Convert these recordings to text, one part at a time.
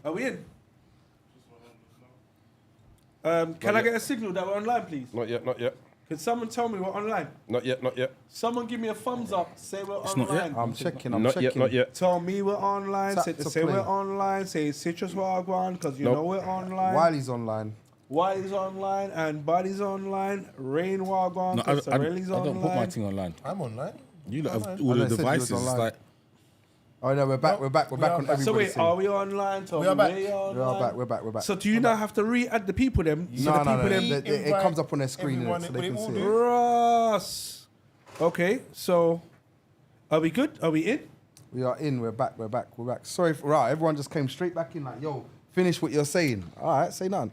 Are we in? Can I get a signal that we're online, please? Not yet, not yet. Can someone tell me we're online? Not yet, not yet. Someone give me a thumbs up. Say we're online. Not yet. I'm checking. Not yet, not yet. Tell me we're online. Tap Say to say play. we're online. Say Citrus Wagwan because you Nope. know we're online. Wiley's online. Wiley's online and Buddy's online. Rain Wagwan No, I because Sirelli's don't put my online. thing online. I'm online. You lot have I all the said you was devices. It's online. like, Oh no, we're back. We're back. We're back on everybody's So wait, thing. are we online? Tell We me are back. where you're online. We are back. We're back. We're back. So do you now have to re-add the people them? So no, the no, people no. them. It comes up on their screen Everyone, so they we can all see do. it. Ross. Okay, so are we good? Are we in? We are in. We're back. We're back. We're back. Sorry for right. Everyone just came straight back in. Like, yo, finish what you're saying. All right, say none.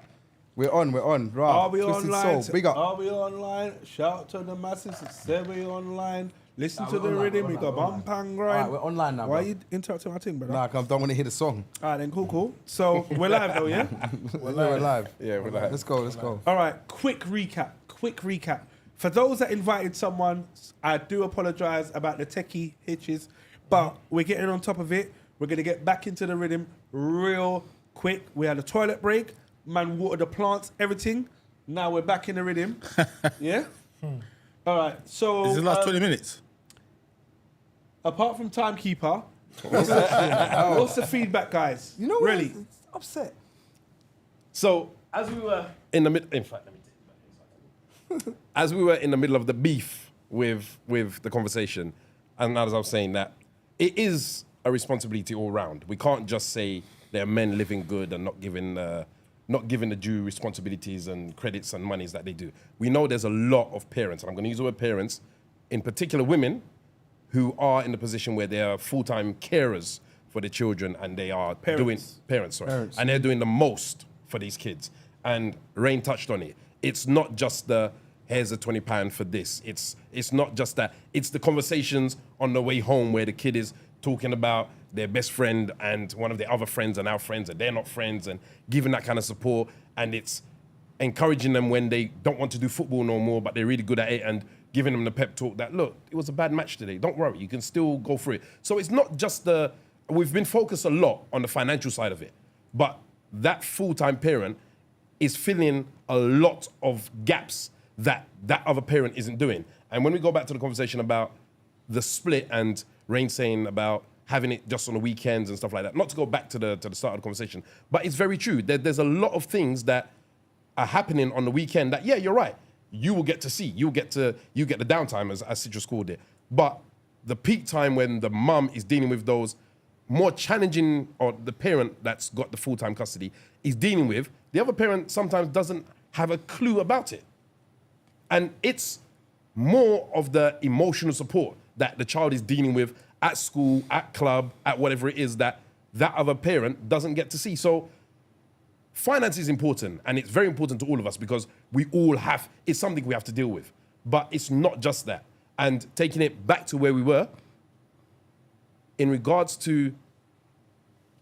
We're on. We're on. Right. Are we Twisted online? Soul. Big up. Are we online? Shout out to the masses. Say we online. Listen Nah, to we're the online, rhythm. we're We got online, bump and All right, grind. we're online now. Why are bro. you interrupting my thing, brother? Nah, 'cause I don't want to hear the song. All right, then cool. So we're live though, yeah? We're live. Yeah, we're like, Let's go. Let's go. All right, quick recap. For those that invited someone, I do apologize about the techie hitches, but we're getting on top of it. We're going to get back into the rhythm real quick. We had a toilet break, man watered the plants, everything. Now we're back in the rhythm. Yeah? All right, so... is the last 20 minutes? Apart from timekeeper, what's the feedback, guys? You know what? Really? It's upset. so, As we were... in the mid, in fact, let me take it back. As we were in the middle of the beef with the conversation, and as I was saying that, it is a responsibility all round. We can't just say there are men living good and not given the due responsibilities and credits and monies that they do. We know there's a lot of parents, and I'm going to use the word parents, in particular women, who are in the position where they are full-time carers for their children, and they are doing parents, and they're doing the most for these kids. And Rain touched on it. It's not just the here's a £20 for this. It's not just that. It's the conversations on the way home where the kid is talking about their best friend and one of their other friends and our friends, and they're not friends, and giving that kind of support. And it's encouraging them when they don't want to do football no more, but they're really good at it, and giving them the pep talk that, look, it was a bad match today. Don't worry, you can still go through it. So it's not just we've been focused a lot on the financial side of it, but that full-time parent is filling a lot of gaps that other parent isn't doing. And when we go back to the conversation about the split and Rain saying about having it just on the weekends and stuff like that, not to go back to the start of the conversation, but it's very true. There's a lot of things that are happening on the weekend that, yeah, you're right, you will get to see. You get the downtime, as Citrus called it. But the peak time when the mum is dealing with those more challenging, or the parent that's got the full-time custody is dealing with, the other parent sometimes doesn't have a clue about it. And it's more of the emotional support that the child is dealing with at school, at club, at whatever it is that other parent doesn't get to see. So finance is important, and it's very important to all of us because it's something we have to deal with. But it's not just that. And taking it back to where we were, in regards to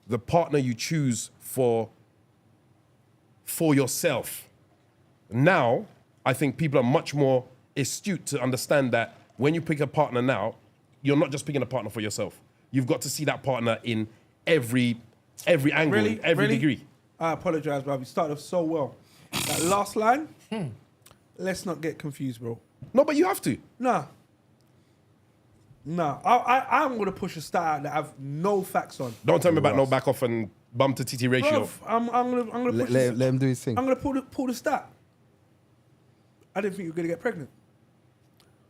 the partner you choose for yourself, now I think people are much more astute to understand that when you pick a partner now, you're not just picking a partner for yourself. You've got to see that partner in every angle, in every degree. I apologize, bro. You started off so well. That last line, let's not get confused, bro. No, but you have to. Nah. I'm going to push a stat out that I have no facts on. Don't tell me about no back off and bum to TT ratio. Bruv, I'm going to push Let him do his thing. I'm going to pull the stat. I didn't think you were going to get pregnant.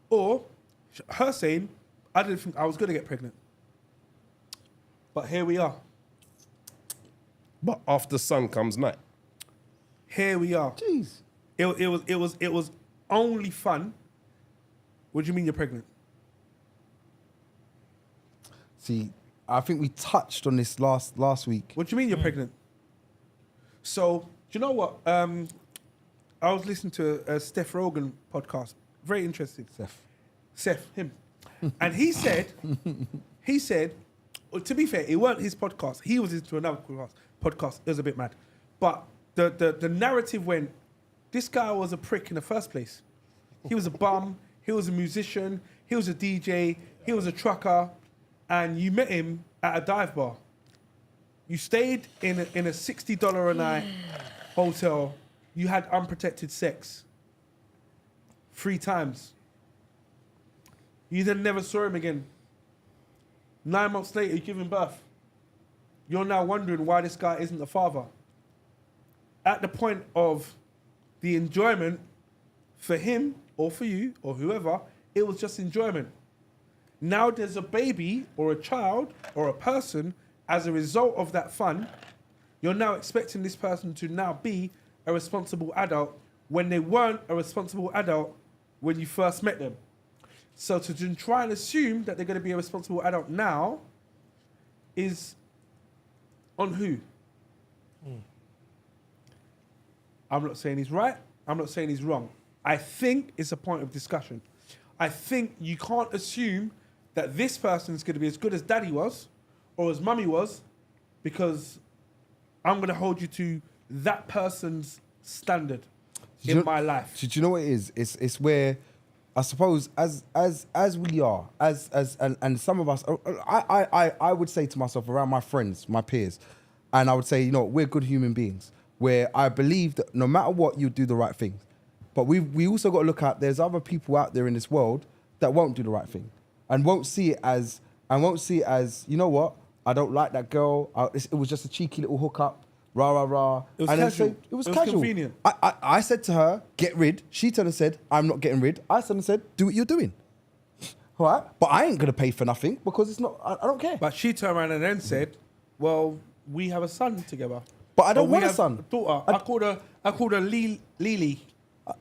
Or her saying, I didn't think I was going to get pregnant. But here we are. But after sun comes night. Here we are. Jeez. It was only fun. What do you mean you're pregnant? See, I think we touched on this last week. What do you mean you're pregnant? So, do you know what? I was listening to a Steph Rogan podcast. Very interesting. Seth, him. And he said, well, to be fair, it weren't his podcast. He was into another podcast. It was a bit mad. But the narrative went, this guy was a prick in the first place. He was a bum. He was a musician. He was a DJ. He was a trucker. And you met him at a dive bar. You stayed in a $60 a night hotel. You had unprotected sex 3 times. You then never saw him again. 9 months later, you give him birth. You're now wondering why this guy isn't the father. At the point of the enjoyment, for him or for you or whoever, it was just enjoyment. Now there's a baby or a child or a person as a result of that fun. You're now expecting this person to now be a responsible adult when they weren't a responsible adult when you first met them. So to then try and assume that they're going to be a responsible adult now is on who? I'm not saying he's right. I'm not saying he's wrong. I think it's a point of discussion. I think you can't assume that this person's going to be as good as daddy was or as mummy was, because I'm going to hold you to that person's standard in my life. Do you know what it is? It's where, I suppose, as we are, and some of us, I would say to myself, around my friends, my peers, and I would say, we're good human beings, where I believe that no matter what, you do the right thing. But we also got to look at, there's other people out there in this world that won't do the right thing and won't see it as, you know what, I don't like that girl. It was just a cheeky little hookup. Rah, rah, rah. It was casual. It was casual. Convenient. I said to her, get rid. She turned and said, I'm not getting rid. I turned and said, do what you're doing. All right? But I ain't going to pay for nothing because it's not, I don't care. But she turned around and then said, well, we have a son together. But I don't want a have son. A daughter. I called her Lily.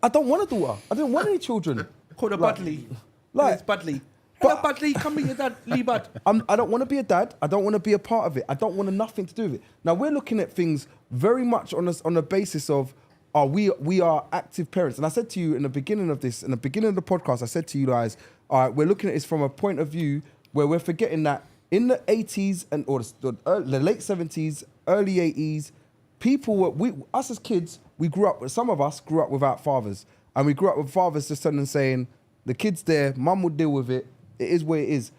I don't want a daughter. I didn't want any children. I called her Budley. It's Budley. But- Hello, Budley. Come meet your dad, Lee Bud. I don't want to be a dad. I don't want to be a part of it. I don't want nothing to do with it. Now, we're looking at things very much on the basis of, we are active parents. And I said to you in the beginning of the podcast, I said to you guys, all right, we're looking at this from a point of view where we're forgetting that in the 80s or the late 70s, early 80s, us as kids, some of us grew up without fathers. And we grew up with fathers just turning and saying, the kid's there, mum will deal with it. It is what it is.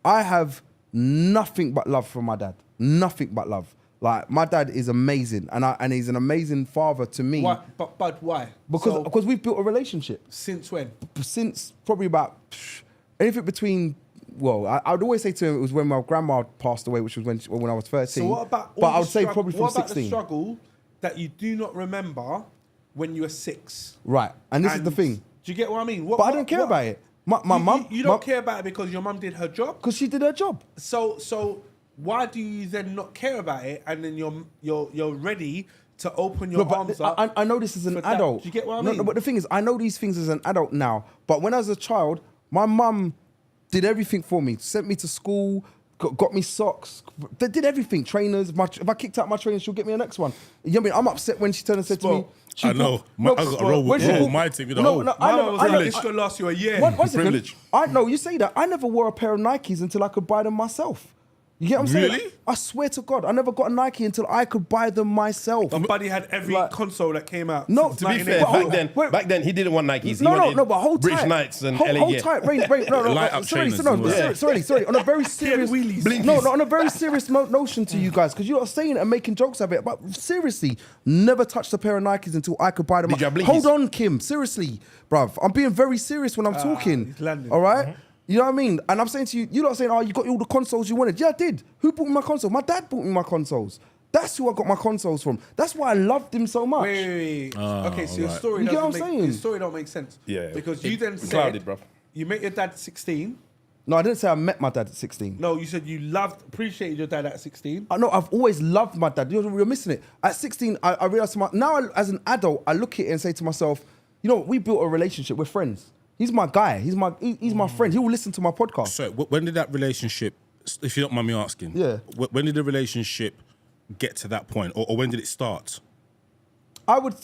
I have nothing but love for my dad. Nothing but love. Like, my dad is amazing, and he's an amazing father to me. Why? But why? Because we've built a relationship. Since when? Since probably about anything between. Well, I would always say to him it was when my grandma passed away, which was when I was 13. So what about? But I would say probably from 16. What about the struggle that you do not remember when you were 6? Right, and this is the thing. Do you get what I mean? I don't care about it. My mum. You don't care about it because your mum did her job. Because she did her job. So why do you then not care about it, and then you're ready to open your arms up? I know this as an adult. Do you get what I mean? No, but the thing is, I know these things as an adult now. But when I was a child, my mum did everything for me. Sent me to school, got me socks. They did everything. Trainers. If I kicked out my trainers, she'll get me a next one. You know what I mean? I'm upset when she turned and said to me. I know. I got a roll with my team. You know, It's going to last you a year. One second. Privilege. I know, you say that. I never wore a pair of Nikes until I could buy them myself. You get what I'm saying? Really? I swear to God, I never got a Nike until I could buy them myself. Somebody had every console that came out. No, To be fair, back then he didn't want Nikes. He wanted but hold British tight. Nights and hold LA. tight, Ray, Light up trainers as well. Sorry. On a very serious, wheelies. on a very serious notion to you guys, because you're not saying it and making jokes of it. But seriously, never touched a pair of Nikes until I could buy them. Did you have blinkies? Hold on, Kim. Seriously, bruv, I'm being very serious when I'm talking. he's landing. All right. You know what I mean? And I'm saying to you, you're not saying, you got all the consoles you wanted. Yeah, I did. Who bought me my console? My dad bought me my consoles. That's who I got my consoles from. That's why I loved him so much. Wait. Okay, so your story You get what I'm saying? your story don't make sense. Yeah. Because you then said clouded, bruv. you met your dad at 16. No, I didn't say I met my dad at 16. No, you said you appreciated your dad at 16. I know, I've always loved my dad. You're missing it. At 16, I realized now as an adult, I look at it and say to myself, we built a relationship. We're friends. He's my guy. He's my friend. He will listen to my podcast. So when did that relationship, if you don't mind me asking, when did the relationship get to that point, or when did it start? I would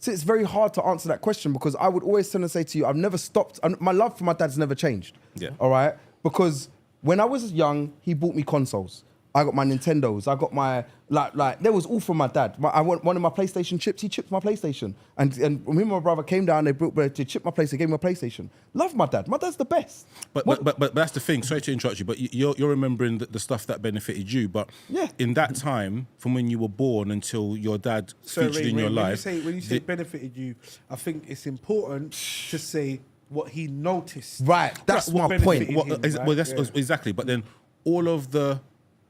see. It's very hard to answer that question because I would always turn and say to you, I've never stopped. My love for my dad's never changed. Yeah. All right. Because when I was young, he bought me consoles. I got my Nintendos. I got my like. There was all from my dad. I want one of my PlayStation chips. He chipped my PlayStation, and me and my brother came down. They chipped my PlayStation. They gave me a PlayStation. Love my dad. My dad's the best. But that's the thing. Sorry to interrupt you, but you're remembering the stuff that benefited you. But in that time, from when you were born until your dad featured in your life, when you say benefited you, I think it's important to say what he noticed. Right. That's my point. Exactly. But then all of the.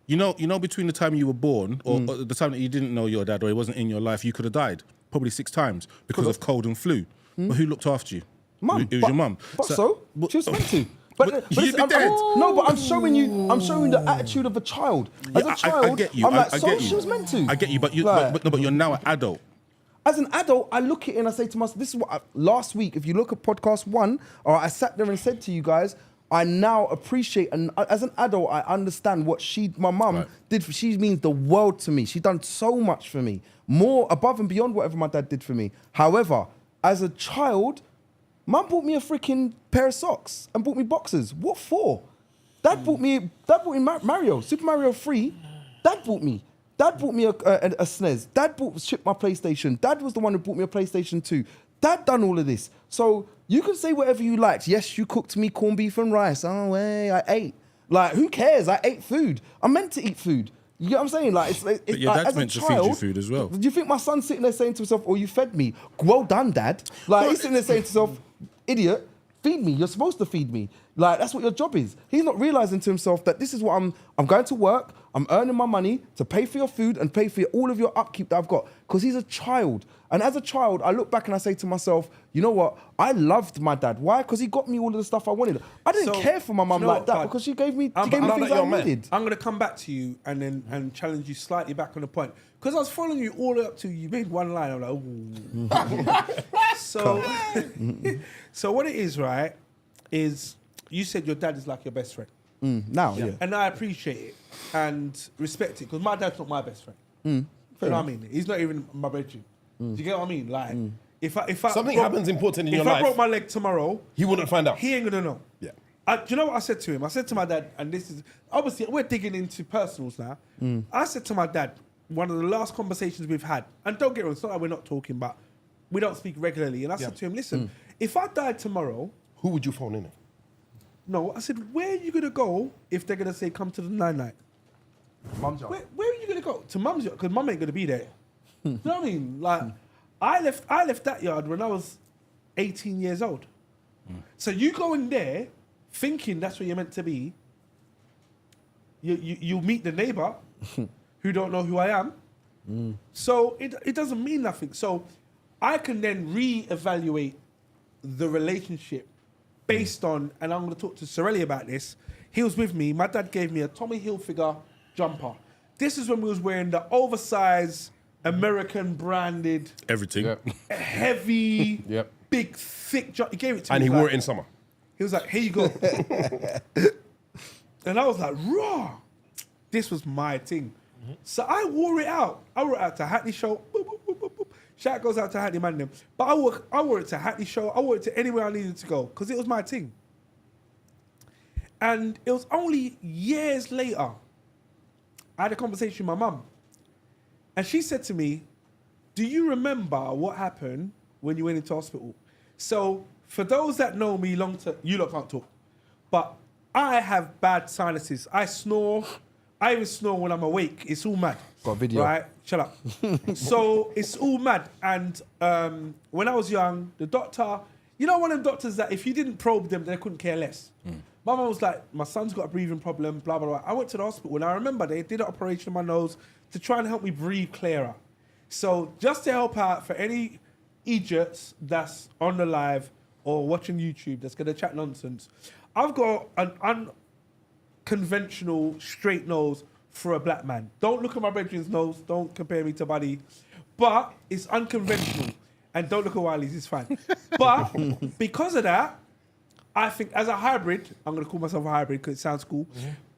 You know, between the time you were born or the time that you didn't know your dad or he wasn't in your life, you could have died probably 6 times because of cold and flu. But who looked after you? Mum. It was your mum. She was meant to. But I'm showing you the attitude of a child. As a child, I get you. I'm like, I get you. she was meant to. I get you, but you're now an adult. As an adult, I look at it and I say to myself, this is what last week, if you look at podcast 1, or I sat there and said to you guys, I now appreciate, and as an adult, I understand what my mum did. She means the world to me. She done so much for me, more above and beyond whatever my dad did for me. However, as a child, mum bought me a freaking pair of socks and bought me boxers. What for? Dad bought me Mario, Super Mario 3. Dad bought me a SNES. Dad shipped my PlayStation. Dad was the one who bought me a PlayStation 2. Dad done all of this. So you can say whatever you liked. Yes, you cooked me corned beef and rice. Oh, hey, I ate. Like, who cares? I ate food. I'm meant to eat food. You get what I'm saying? Like, but your dad's meant to feed you food as well. Do you think my son's sitting there saying to himself, "Oh, you fed me. Well done, Dad." Like, he's sitting there saying to himself, "Idiot, feed me. You're supposed to feed me. Like, that's what your job is." He's not realizing to himself that this is what I'm going to work. I'm earning my money to pay for your food and pay for all of your upkeep that I've got. Because he's a child. And as a child, I look back and I say to myself, you know what? I loved my dad. Why? Because he got me all of the stuff I wanted. I didn't care for my mum like that because she gave me things I needed. I'm going to come back to you and challenge you slightly back on the point. Because I was following you all the way up to you made one line. I'm like, ooh. So what it is, right, is you said your dad is like your best friend. Now, yeah. And I appreciate it and respect it because my dad's not my best friend. You know what I mean? He's not even my bedroom. Do you get what I mean? Like, if I something happens important in your life, if I broke my leg tomorrow, he wouldn't find out. He ain't gonna know. Yeah. Do you know what I said to him? I said to my dad, and this is obviously we're digging into personals now. I said to my dad, one of the last conversations we've had, and don't get wrong, it's not like we're not talking, but we don't speak regularly. And I said to him, listen, if I died tomorrow, who would you phone in? No, I said, where are you gonna go if they're gonna say come to the night? Mum's yard. Where are you gonna go? To mum's yard, because mum ain't gonna be there. You know what I mean? Like, I left that yard when I was 18 years old. So you going there, thinking that's where you're meant to be. You'll meet the neighbor who don't know who I am. So it doesn't mean nothing. So I can then re-evaluate the relationship based on, and I'm going to talk to Sirelli about this. He was with me. My dad gave me a Tommy Hilfiger jumper. This is when we was wearing the oversized American branded everything, heavy, big, thick jumper. He gave it to me. And he wore it in summer. He was like, here you go. And I was like, raw. This was my thing. So I wore it out. I wore it out to Hackney Show. Boop, boop, boop, boop, boop. Shout goes out to Hackney Man them. But I wore it to Hackney Show. I wore it to anywhere I needed to go because it was my thing. And it was only years later, I had a conversation with my mum. And she said to me, do you remember what happened when you went into hospital? So for those that know me long term, you lot can't talk, but I have bad sinuses. I snore. I even snore when I'm awake. It's all mad. Got a video. Right? Shut up. So it's all mad. And when I was young, the doctor, you know, one of the doctors that if you didn't probe them, they couldn't care less. My mum was like, my son's got a breathing problem, blah, blah, blah. I went to the hospital and I remember they did an operation on my nose to try and help me breathe clearer. So just to help out for any idiots that's on the live or watching YouTube that's going to chat nonsense, I've got an unconventional straight nose for a black man. Don't look at my brethren's nose. Don't compare me to Buddy. But it's unconventional. And don't look at Wiley's, it's fine. But because of that, I think as a hybrid, I'm going to call myself a hybrid because it sounds cool,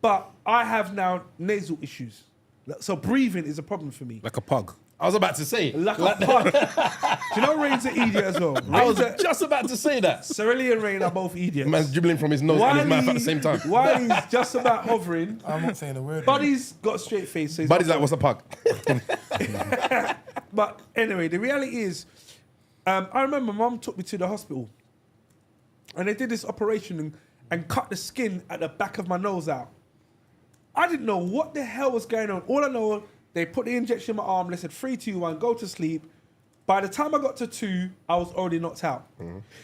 but I have now nasal issues. So breathing is a problem for me. Like a pug. I was about to say. Like a pug. Do you know Rain's an idiot as well? I was just about to say that. Sirelli and Rain are both idiots. Man's dribbling from his nose and his mouth at the same time. Wiley's just about hovering. I'm not saying a word. Buddy's got a straight face. So he's Buddy's not like, what's a pug? But anyway, the reality is, I remember Mum took me to the hospital, and they did this operation and cut the skin at the back of my nose out. I didn't know what the hell was going on. All I know, they put the injection in my arm. They said 3, 2, 1, go to sleep. By the time I got to 2, I was already knocked out.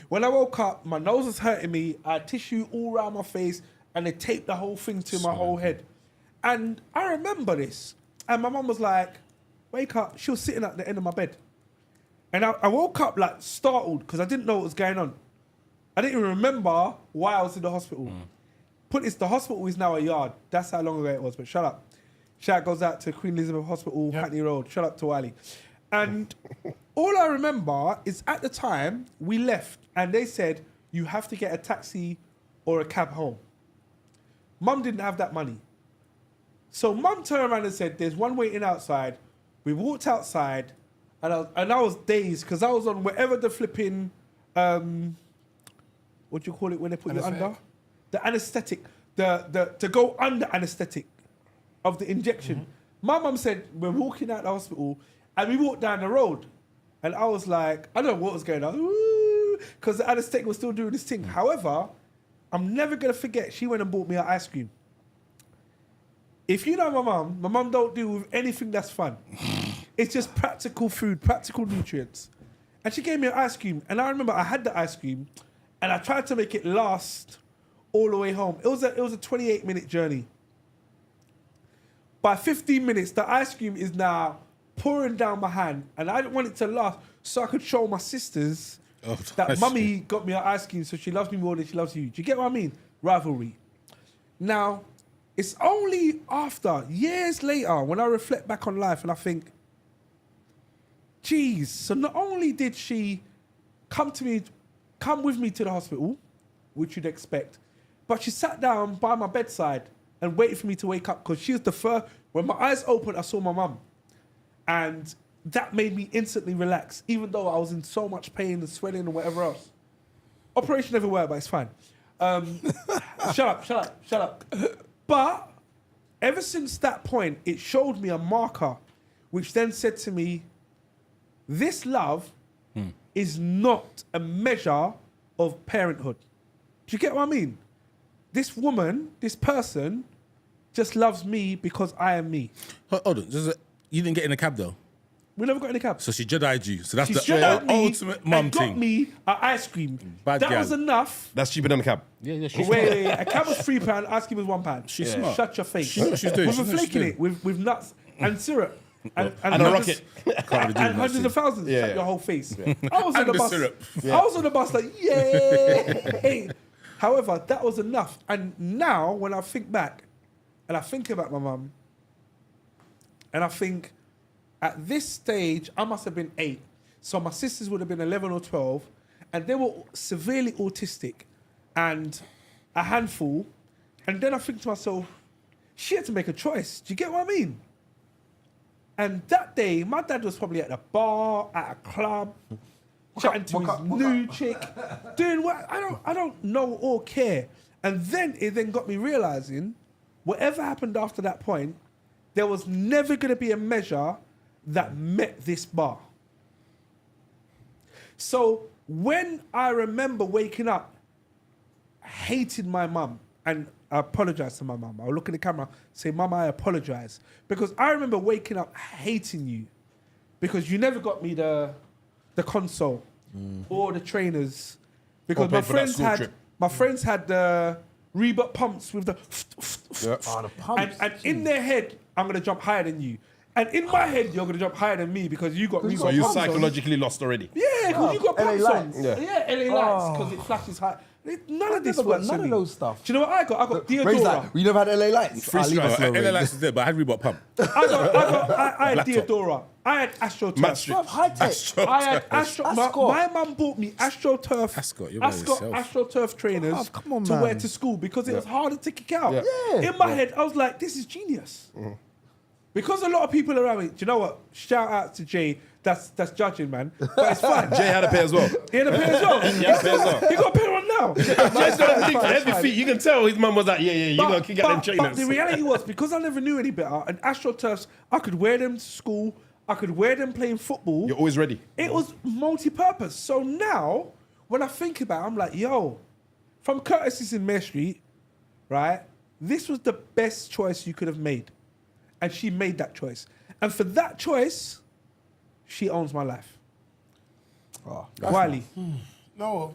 When I woke up, my nose was hurting me. I had tissue all around my face, and they taped the whole thing to my whole head. And I remember this. And my mum was like, wake up. She was sitting at the end of my bed. And I woke up like startled because I didn't know what was going on. I didn't even remember why I was in the hospital. Put this, the hospital is now a yard. That's how long ago it was, but shut up. Shout goes out to Queen Elizabeth Hospital, Hackney Road. Shut up to Wiley. And all I remember is at the time we left and they said, you have to get a taxi or a cab home. Mum didn't have that money. So Mum turned around and said, there's one waiting outside. We walked outside and I was dazed because I was on whatever the flipping, what do you call it when they put you under? The anesthetic, to go under anesthetic of the injection. My mum said, we're walking out the hospital and we walked down the road. And I was like, I don't know what was going on. Because the anesthetic was still doing this thing. However, I'm never going to forget, she went and bought me an ice cream. If you know my mum don't deal with anything that's fun. It's just practical food, practical nutrients. And she gave me an ice cream. And I remember I had the ice cream and I tried to make it last all the way home. It was a 28-minute journey. By 15 minutes, the ice cream is now pouring down my hand, and I didn't want it to last so I could show my sisters that mummy got me an ice cream, so she loves me more than she loves you. Do you get what I mean? Rivalry. Now, it's only after, years later, when I reflect back on life and I think, geez, so not only did she come with me to the hospital, which you'd expect, but she sat down by my bedside and waited for me to wake up because she was the first. When my eyes opened, I saw my mum. And that made me instantly relax, even though I was in so much pain and swelling and whatever else. Operation never worked, but it's fine. Shut up. But ever since that point, it showed me a marker, which then said to me, this love is not a measure of parenthood. Do you get what I mean? This woman, this person, just loves me because I am me. Hold on. You didn't get in a cab though? We never got in a cab. So she Jedi'd you. So that's She the Jedi'd me ultimate mum and got thing. me an ice cream. Bad that gal. was enough. That's cheaper than a cab. Yeah, she's Wait. A cab was £3, ice cream was £1. She's smart. Shut your face. She knows what she's doing. With She a knows what flake she's in doing. it, with nuts and syrup. And And a rocket. Can't really do And hundreds nothing. of thousands. Yeah, Shut yeah. your whole face. I was on And the the bus. syrup. I was on the bus like, yay. However, that was enough. And now, when I think back, and I think about my mum, and I think, at this stage, I must have been 8. So my sisters would have been 11 or 12, and they were severely autistic and a handful. And then I think to myself, she had to make a choice. Do you get what I mean? And that day, my dad was probably at the bar, at a club, chatting to his new chick, doing what I don't know or care. And then it then got me realizing, whatever happened after that point, there was never going to be a measure that met this bar. So when I remember waking up, hating my mum, and I apologise to my mum. I'll look in the camera, say, Mum, I apologise. Because I remember waking up hating you because you never got me the console or the trainers. Because Or paid for that school trip. my friends had the Reebok pumps with the Yeah. and in their head, I'm going to jump higher than you. And in my head, you're going to jump higher than me because you got Reebok So you pumps on. psychologically lost already. Yeah, because you got LA pumps lights. on. Yeah. LA lights, because it flashes high. None of this never got works none for of me. those stuff. Do you know what I got? I got Raise Diodora. that. We never had LA lights. Free Leave us stuff. alone. LA Lights is there, but I had Reebok pump. I had Laptop. Diodora. I had AstroTurf. Match Bruv, high tech. I had Astro. Ascot. My mum bought me AstroTurf. Ascot, you're by yourself. AstroTurf trainers Bruv, come on, to man. wear to school because it was harder to kick out. Yeah. Yeah. In my head, I was like, this is genius. because a lot of people around me, do you know what? Shout out to Jay. That's judging, man. But it's fine. Jay had a pair as well. He had a pair as well. He had a pair as well. He got a pair on now. Jay's got a thing for every feet. You can tell his mum was like, yeah, you gotta kick out them But trainers. the reality was, because I never knew any better, and AstroTurfs, I could wear them to school. I could wear them playing football. You're always ready. It was multi-purpose. So now, when I think about it, I'm like, yo, from Curtis's in Mare Street, right? This was the best choice you could have made. And she made that choice. And for that choice, she owns my life. Oh, Wiley. No,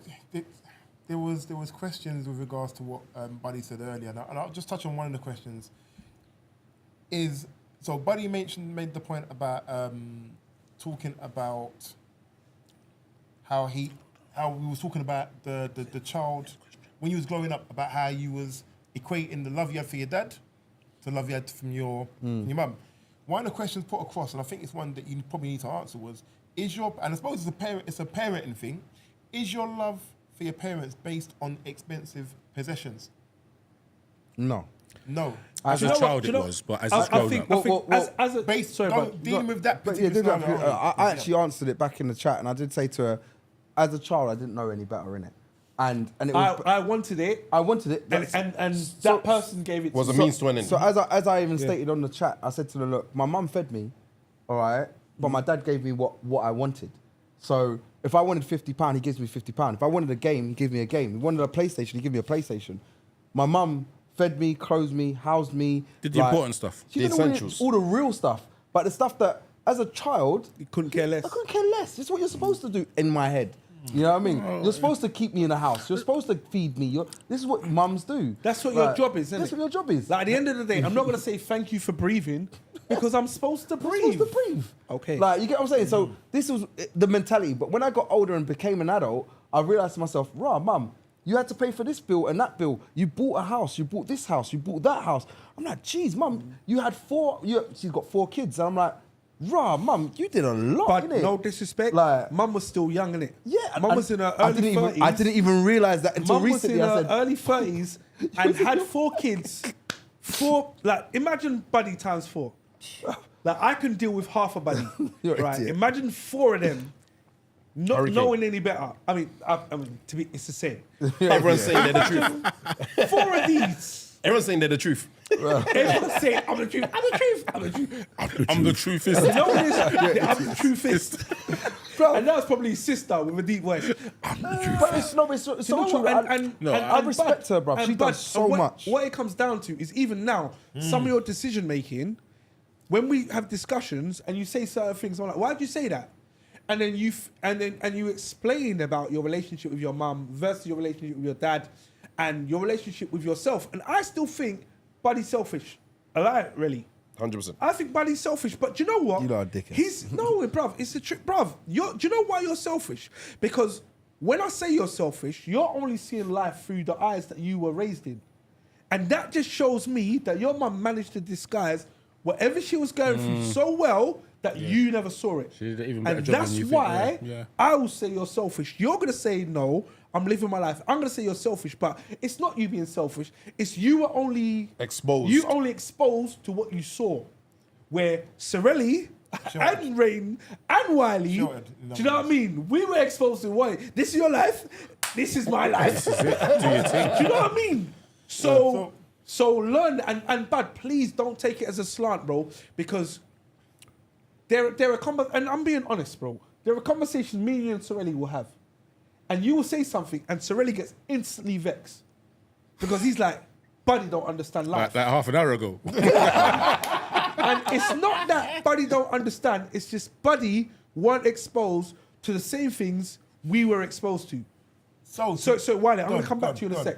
there was questions with regards to what Buddy said earlier, and I'll just touch on one of the questions. So Buddy made the point about talking about how we was talking about the child when you was growing up, about how you was equating the love you had for your dad to the love you had from your mum. One of the questions put across, and I think it's one that you probably need to answer, was, and I suppose it's a parenting thing, is your love for your parents based on expensive possessions? No. No. As a child, it was, but as it's grown up. As a Based, sorry, don't dealing with that But yeah, particular scenario. I actually answered it back in the chat, and I did say to her, as a child, I didn't know any better in it, and it was. I wanted it. I wanted it, And that person gave it Was to a me. means to an end. So as I even stated on the chat, I said to her, look, my mum fed me, all right, but my dad gave me what I wanted. So if I wanted £50, he gives me £50. If I wanted a game, he gives me a game. He wanted a PlayStation, he gives me a PlayStation. My mum fed me, clothed me, housed me. Did the important stuff. She The did essentials. all the real stuff. But the stuff that, as a child, You couldn't care less. I couldn't care less. It's what you're supposed to do in my head. You know what I mean? You're supposed to keep me in the house. You're supposed to feed me. This is what mums do. That's what your job is, isn't That's it? what your job is. Like, at the end of the day, I'm not going to say thank you for breathing because I'm supposed to You're breathe. supposed to breathe. Okay. Like, you get what I'm saying? So this was the mentality. But when I got older and became an adult, I realized to myself, rah, mum, you had to pay for this bill and that bill. You bought a house. You bought this house. You bought that house. I'm like, geez, mum, you had she's got 4 kids. And I'm like, rah, mum, you did a lot, But innit? no disrespect, Like, mum was still young, innit? yeah. Mum and was in her I early didn't 30s. I didn't even realize that until Mum was recently. in I her said, early 30s and had 4 kids. Imagine Buddy times 4. Like, I can deal with half a Buddy. You're an right? idiot. Imagine 4 of them. Not Hurricane. knowing any better. I mean, it's the same. Everyone's saying they're the truth. 4 of these. Everyone's saying they're the truth. Everyone's saying, I'm the truth. I'm the truth. I'm the truth. I'm the truthist. You know this? I'm the truthist. And that was probably his sister with a deep voice. but it's so You know true. what? I respect her, bruv. She does so much. What it comes down to is, even now, some of your decision making, when we have discussions and you say certain things, I'm like, why did you say that? And then you explain about your relationship with your mum versus your relationship with your dad and your relationship with yourself. And I still think Buddy's selfish. I like it, really. 100%. I think Buddy's selfish, but do you know what? You lot are dickheads. Bruv, it's the trick, bruv. Do you know why you're selfish? Because when I say you're selfish, you're only seeing life through the eyes that you were raised in. And that just shows me that your mum managed to disguise whatever she was going through so well that you never saw it. She did an even better And job that's than you think, why yeah. I will say you're selfish. You're going to say, no, I'm living my life. I'm going to say you're selfish, but it's not you being selfish. It's you were only Exposed. You only exposed to what you saw. Where Sirelli and Rain and Wiley, do you know what I mean? We were exposed to what? This is your life. This is my life. Do your thing. Do you know what I mean? So learn and Bud, please don't take it as a slant, bro, because there are and I'm being honest, bro. There are conversations me, you, and Sirelli will have, and you will say something, and Sirelli gets instantly vexed because he's like, Buddy don't understand life. Like half an hour ago. And it's not that Buddy don't understand. It's just Buddy weren't exposed to the same things we were exposed to. So Wiley, I'm going to come back to you in a sec.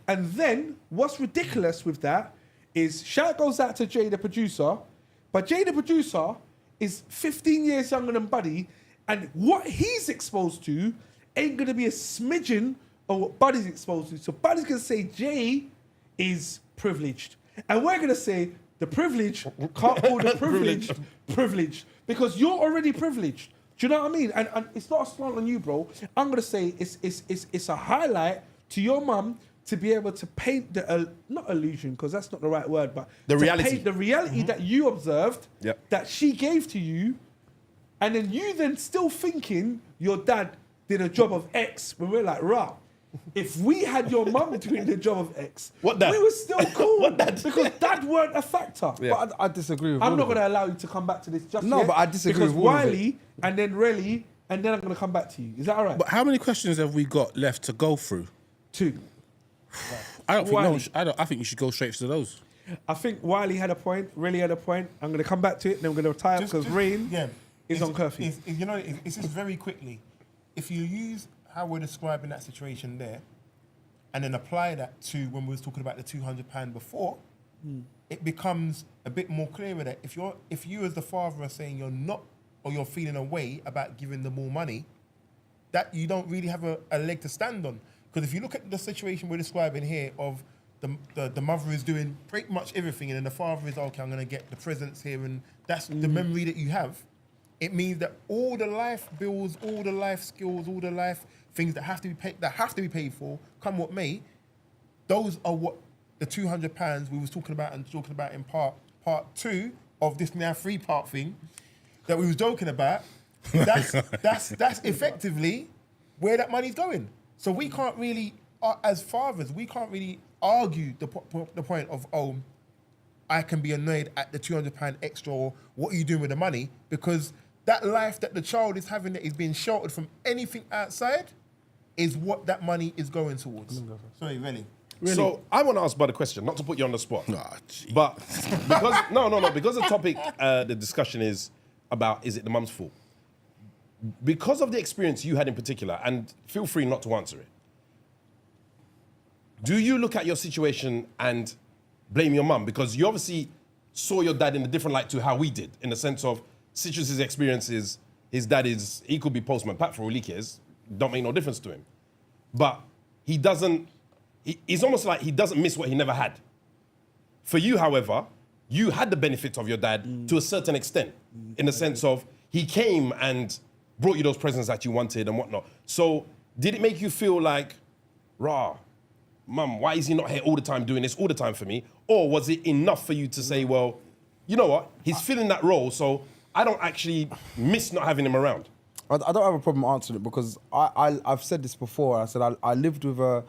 And then what's ridiculous with that is shout goes out to Jay the producer, but Jay the producer is 15 years younger than Buddy, and what he's exposed to ain't going to be a smidgen of what Buddy's exposed to. So Buddy's going to say Jay is privileged. And we're going to say the privilege can't call the privilege because you're already privileged. Do you know what I mean? And it's not a slant on you, bro. I'm going to say it's a highlight to your mum to be able to paint the not illusion, because that's not the right word, but The to reality. paint the reality that you observed, Yep. that she gave to you, and then you then still thinking your dad did a job of X, when we're like, rah. If we had your mum doing the job of X, What dad? we were still cool. What dad? Because dad weren't a factor. Yeah. But I disagree with I'm all not of it. going to allow you to come back to this just No, yet, but I disagree because with all of it. Wiley and then Relly, and then I'm going to come back to you. Is that all right? But how many questions have we got left to go through? 2. I don't think Wiley. I think you should go straight to those. I think Wiley had a point, Relly had a point. I'm going to come back to it, then we're going to tie up because Rain is on curfew. You know, it's just very quickly. If you use how we're describing that situation there, and then apply that to when we was talking about the £200 before, it becomes a bit more clearer that if you as the father are saying you're not, or you're feeling a way about giving them more money, that you don't really have a leg to stand on. Because if you look at the situation we're describing here of the mother is doing pretty much everything, and then the father is, okay, I'm going to get the presents here, and that's the memory that you have. It means that all the life bills, all the life skills, all the life things that have to be paid for, come what may, those are what the £200 we was talking about in part 2 of this now 3-part thing that we was joking about. That's effectively where that money's going. So we can't really, as fathers, we can't really argue the point of, oh, I can be annoyed at the £200 extra, or what are you doing with the money? Because that life that the child is having that is being sheltered from anything outside is what that money is going towards. Sorry, really. So I want to ask about a question, not to put you on the spot, gee. but because because the topic, the discussion is about, is it the mum's fault? Because of the experience you had in particular, and feel free not to answer it. Do you look at your situation and blame your mum? Because you obviously saw your dad in a different light to how we did, in the sense of Citrus's experiences. His dad he could be postman Pat for all he cares. Don't make no difference to him. But he's almost like he doesn't miss what he never had. For you, however, you had the benefit of your dad to a certain extent, in the sense of he came and brought you those presents that you wanted and whatnot. So did it make you feel like, rah, mum, why is he not here all the time doing this all the time for me? Or was it enough for you to say, well, you know what, he's filling that role, so I don't actually miss not having him around? I don't have a problem answering it, because I've said this before. I said I lived with a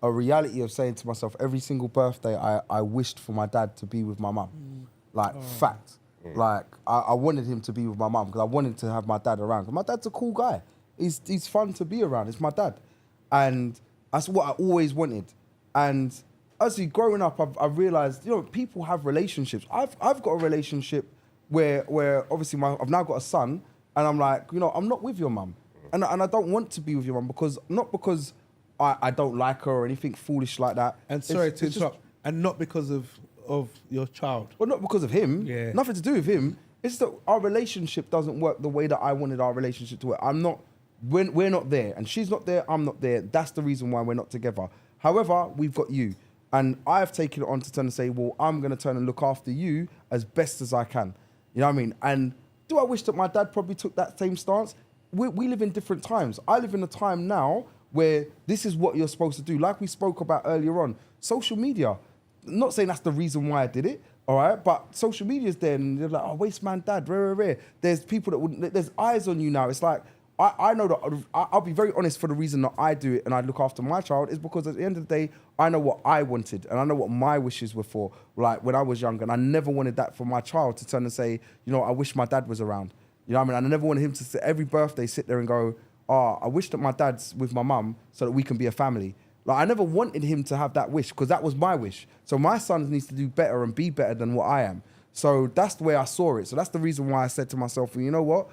reality of saying to myself, every single birthday I wished for my dad to be with my mum. Like, fact. Like, I wanted him to be with my mum because I wanted to have my dad around. 'Cause my dad's a cool guy. He's fun to be around. It's my dad. And that's what I always wanted. And as growing up, I've realised, people have relationships. I've got a relationship where obviously I've now got a son, and I'm like, I'm not with your mum. And I don't want to be with your mum, not because I don't like her or anything foolish like that. And sorry It's to just- interrupt, and not because of your child. Well, not because of him. Yeah. Nothing to do with him. It's that our relationship doesn't work the way that I wanted our relationship to work. We're not there, and she's not there, I'm not there. That's the reason why we're not together. However, we've got you. And I've taken it on to turn and say, well, I'm going to turn and look after you as best as I can. You know what I mean? And do I wish that my dad probably took that same stance? We live in different times. I live in a time now where this is what you're supposed to do. Like we spoke about earlier on, social media. Not saying that's the reason why I did it, all right? But social media is there, and they're like, oh, waste man dad, rare. There's people that wouldn't, there's eyes on you now. It's like, I know that, I'll be very honest, for the reason that I do it and I look after my child is because at the end of the day, I know what I wanted and I know what my wishes were for, like when I was young, and I never wanted that for my child to turn and say, I wish my dad was around. You know what I mean? I never wanted him to every birthday sit there and go, I wish that my dad's with my mum so that we can be a family. Like, I never wanted him to have that wish because that was my wish. So my son needs to do better and be better than what I am. So that's the way I saw it. So that's the reason why I said to myself, well, you know what?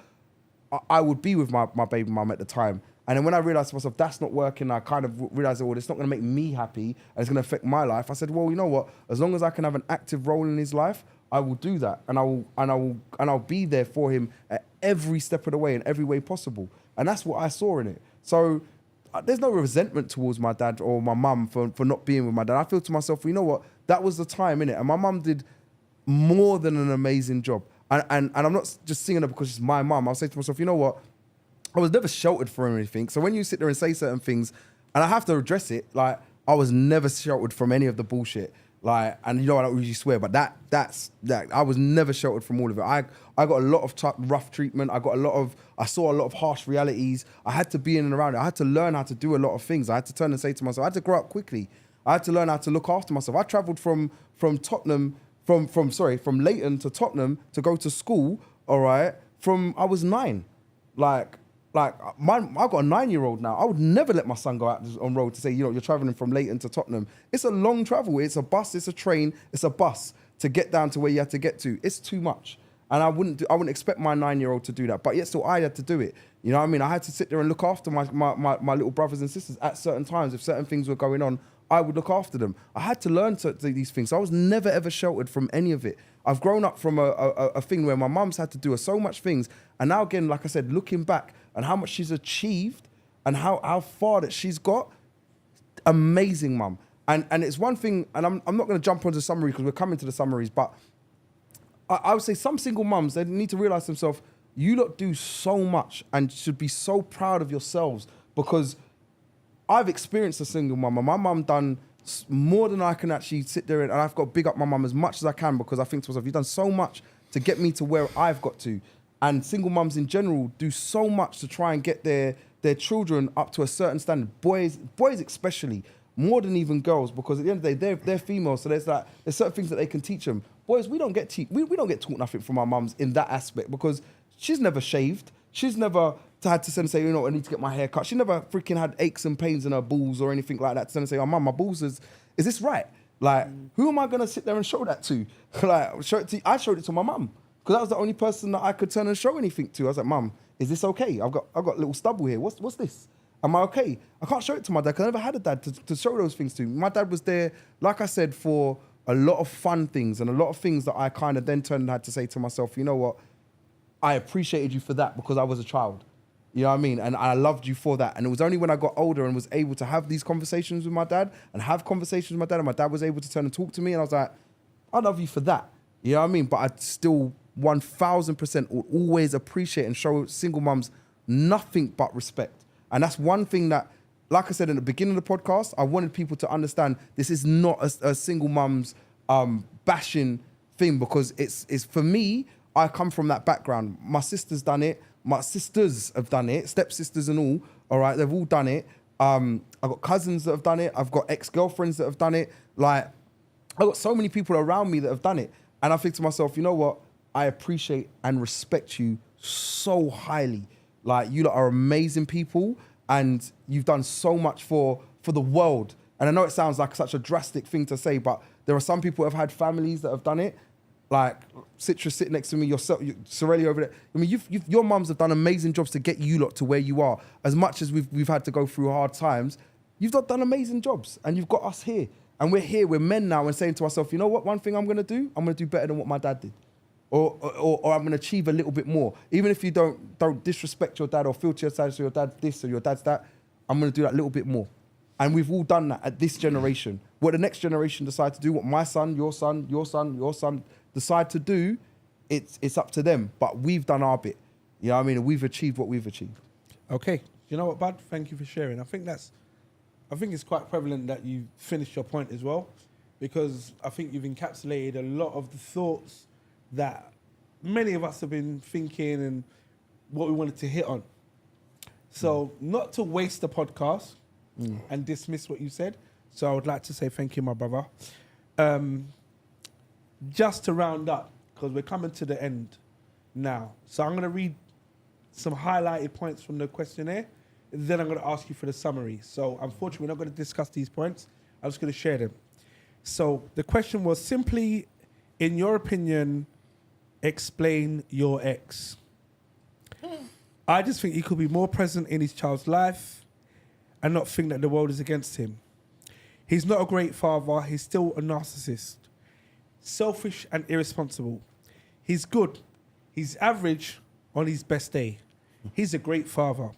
I would be with my baby mum at the time. And then when I realised to myself, that's not working, I kind of realised, well, it's not going to make me happy and it's going to affect my life. I said, well, you know what? As long as I can have an active role in his life, I will do that. And I'll be there for him at every step of the way, in every way possible. And that's what I saw in it. So there's no resentment towards my dad or my mum for not being with my dad. I feel to myself, well, you know what? That was the time, innit? And my mum did more than an amazing job. And I'm not just singing her because she's my mum. I'll say to myself, you know what? I was never sheltered for anything. So when you sit there and say certain things, and I have to address it, like, I was never sheltered from any of the bullshit. Like, and you know I don't usually swear, but that's I was never sheltered from all of it. I got a lot of rough treatment. I saw a lot of harsh realities. I had to be in and around it. I had to learn how to do a lot of things. I had to turn and say to myself, I had to grow up quickly. I had to learn how to look after myself. I travelled from Tottenham, from Leighton to Tottenham to go to school, all right, from I was 9. I've got a 9-year-old now. I would never let my son go out on road to say, you know, you're traveling from Leighton to Tottenham. It's a long travel. It's a bus, it's a train, it's a bus to get down to where you have to get to. It's too much. And I wouldn't expect my 9-year-old to do that. But yet still I had to do it. You know what I mean? I had to sit there and look after my little brothers and sisters at certain times. If certain things were going on, I would look after them. I had to learn to do these things. So I was never ever sheltered from any of it. I've grown up from a thing where my mum's had to do so much things. And now again, like I said, looking back and how much she's achieved and how far that she's got, amazing mum. And it's one thing, and I'm not going to jump onto the summary because we're coming to the summaries, but I would say some single mums, they need to realise themselves, you lot do so much and should be so proud of yourselves, because I've experienced a single mum, and my mum done more than I can actually sit there and I've got to big up my mum as much as I can, because I think to myself, you've done so much to get me to where I've got to. And single mums in general do so much to try and get their children up to a certain standard. Boys especially, more than even girls, because at the end of the day, they're females, so there's certain things that they can teach them. Boys, we don't get taught nothing from our mums in that aspect, because she's never shaved. She's never had to say, you know, I need to get my hair cut. She never freaking had aches and pains in her balls or anything like that to say, oh, mum, my balls is this right? Like, who am I going to sit there and show that to? I showed it to my mum, because that was the only person that I could turn and show anything to. I was like, mum, is this okay? I've got a little stubble here. What's this? Am I okay? I can't show it to my dad because I never had a dad to show those things to. My dad was there, like I said, for a lot of fun things and a lot of things that I kind of then turned and had to say to myself, you know what? I appreciated you for that because I was a child. You know what I mean? And I loved you for that. And it was only when I got older and was able to have these conversations with my dad and have conversations with my dad, and my dad was able to turn and talk to me, and I was like, I love you for that. You know what I mean? But I still 1000% will always appreciate and show single mums nothing but respect. And that's one thing that, like I said in the beginning of the podcast, I wanted people to understand this is not a single mum's bashing thing, because it's for me, I come from that background. My sister's done it. My sisters have done it, stepsisters and all right, they've all done it. I've got cousins that have done it. I've got ex-girlfriends that have done it. Like, I've got so many people around me that have done it. And I think to myself, you know what? I appreciate and respect you so highly. Like, you lot are amazing people, and you've done so much for the world. And I know it sounds like such a drastic thing to say, but there are some people who have had families that have done it. Like Citrus sitting next to me, yourself, Sirelli over there. I mean, your mums have done amazing jobs to get you lot to where you are. As much as we've had to go through hard times, you've done amazing jobs, and you've got us here. And we're here, we're men now, and saying to ourselves, you know what, one thing I'm gonna do better than what my dad did. Or I'm gonna achieve a little bit more. Even if you don't disrespect your dad or feel to your dad this or your dad's that, I'm gonna do that little bit more. And we've all done that at this generation. What the next generation decide to do, what my son, your son decide to do, it's up to them. But we've done our bit. You know what I mean? And we've achieved what we've achieved. Okay. You know what, Bud? Thank you for sharing. I think it's quite prevalent that you finished your point as well, because I think you've encapsulated a lot of the thoughts that many of us have been thinking and what we wanted to hit on. So not to waste the podcast and dismiss what you said. So I would like to say thank you, my brother. Just to round up, because we're coming to the end now. So I'm going to read some highlighted points from the questionnaire. Then I'm going to ask you for the summary. So unfortunately, we're not going to discuss these points. I'm just going to share them. So the question was simply, in your opinion, explain your ex. I just think he could be more present in his child's life and not think that the world is against him. He's not a great father. He's still a narcissist. Selfish and irresponsible. He's good. He's average on his best day. He's a great father.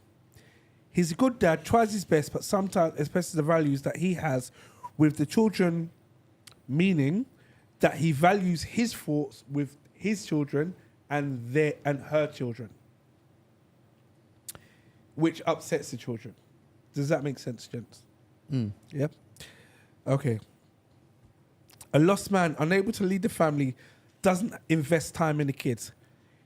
He's a good dad, tries his best, but sometimes expresses the values that he has with the children, meaning that he values his thoughts with his children and her children, which upsets the children. Does that make sense, gents? Yeah. Okay. A lost man, unable to lead the family, doesn't invest time in the kids.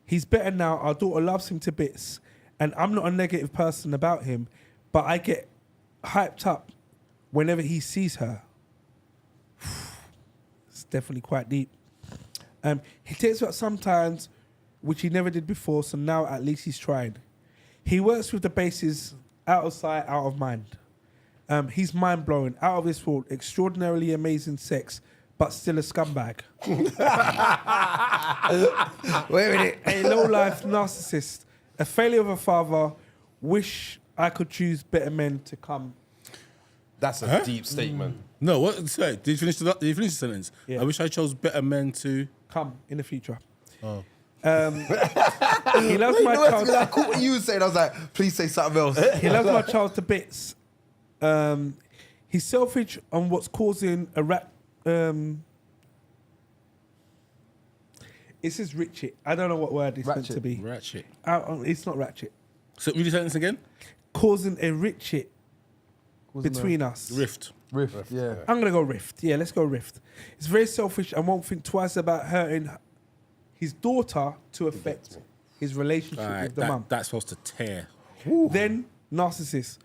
He's better now. Our daughter loves him to bits, and I'm not a negative person about him, but I get hyped up whenever he sees her. It's definitely quite deep. He takes out sometimes, which he never did before, so now at least he's tried. He works with the bases out of sight, out of mind. He's mind-blowing, out of this world, extraordinarily amazing sex, but still a scumbag. Wait a minute. A low-life narcissist, a failure of a father, wish I could choose better men to come. That's a deep statement. No, what? Sorry, did you finish the sentence? Yeah. I wish I chose better men to. Come in the future. Oh. He loves my child. I caught what you were saying. I was like, please say something else. He loves my child to bits. He's selfish on what's causing a rat. It says ratchet. I don't know what word it's meant to be. Ratchet. It's not ratchet. So read the sentence again. Causing a ratchet between us. Rift. Rift, yeah. I'm gonna go rift. Yeah, let's go rift. He's very selfish and won't think twice about hurting his daughter to affect his relationship All right, with the mum. that's supposed to tear. Then narcissist.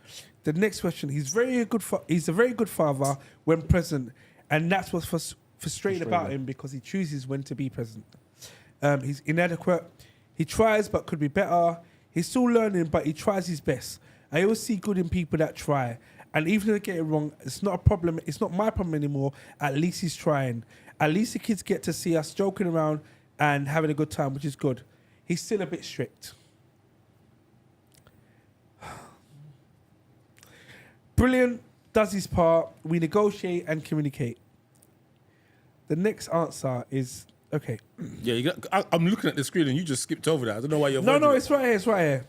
The next question. He's a very good father when present, and that's what's frustrating about him because he chooses when to be present. He's inadequate. He tries but could be better. He's still learning, but he tries his best. I always see good in people that try, and even if they get it wrong, it's not a problem. It's not my problem anymore. At least he's trying. At least the kids get to see us joking around and having a good time, which is good. He's still a bit strict. Brilliant, does his part. We negotiate and communicate. The next answer is okay. Yeah, I'm looking at the screen and you just skipped over that. I don't know why you're. No, it's right here. It's right here.